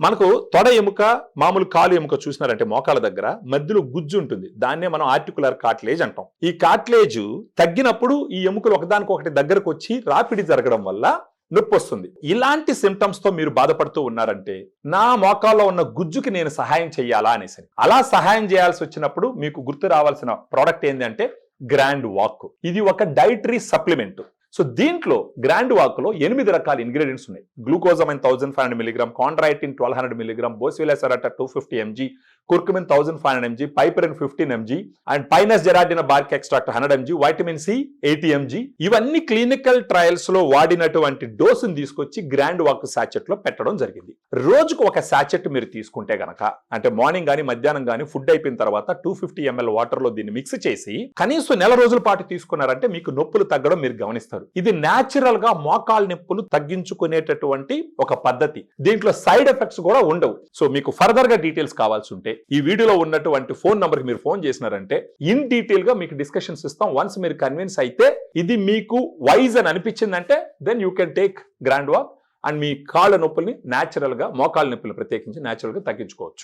మనకు తొడ ఎముక మామూలు కాలు ఎముక చూసినారంటే మోకాల దగ్గర మధ్యలో గుజ్జు ఉంటుంది. దాన్నే మనం ఆర్టికులర్ కార్టిలేజ్ అంటాం. ఈ కార్టిలేజ్ తగ్గినప్పుడు ఈ ఎముకలు ఒకదానికొకటి దగ్గరకు వచ్చి రాపిడి జరగడం వల్ల నొప్పి వస్తుంది. ఇలాంటి సిమ్టమ్స్ తో మీరు బాధపడుతూ ఉన్నారంటే నా మోకాల్లో ఉన్న గుజ్జుకి నేను సహాయం చేయాలా అనేసి, అలా సహాయం చేయాల్సి వచ్చినప్పుడు మీకు గుర్తు రావాల్సిన ప్రోడక్ట్ ఏంటి అంటే గ్రాండ్ వాక్. ఇది ఒక డైటరీ సప్లిమెంట్. సో దీంట్లో గ్రాండ్ వాక్ లో 8 రకాల ఇంగ్రీడియంట్స్ ఉన్నాయి. Glucosamine 1500 mg, chondroitin 1200 mg, boswellia serrata 250 mg, curcumin 1500 mg, piperine 15 mg and pinus gerardiana bark extract 100 mg, vitamin C 80 mg. ఇవన్నీ క్లినికల్ ట్రయల్స్ లో వాడినటువంటి డోసును తీసుకొచ్చి గ్రాండ్ వాక్ సాచెట్ లో పెట్టడం జరిగింది. రోజుకు ఒక సాచెట్ మీరు తీసుకుంటే గనక, అంటే మార్నింగ్ గానీ మధ్యాహ్నం గానీ ఫుడ్ అయిపోయిన తర్వాత 250 ml వాటర్ లో దీన్ని మిక్స్ చేసి కనీసం నెల రోజుల పాటు తీసుకున్నారంటే మీకు నొప్పులు తగ్గడం మీరు గమనిస్తారు. ఇది న్యాచురల్ గా మోకాలు నొప్పులు తగ్గించుకునేటటువంటి ఒక పద్ధతి. దీంట్లో సైడ్ ఎఫెక్ట్స్ కూడా ఉండవు. సో మీకు ఫర్దర్ గా డీటెయిల్స్ కావాల్సి ఉంటే ఈ వీడియోలో ఉన్నటువంటి ఫోన్ నంబర్ కి మీరు ఫోన్ చేసినారంటే ఇన్ డీటెయిల్ గా మీకు డిస్కషన్స్ ఇస్తాం. వన్స్ మీరు కన్విన్స్ అయితే ఇది మీకు వైజ్ అని అనిపించిందంటే then you can take Grand Walk and మీ కాళ్ళ నొప్పుల్ని న్యాచురల్ గా, మోకాళ్ళ నొప్పులు ప్రత్యేకించి న్యాచురల్ గా తగ్గించుకోవచ్చు.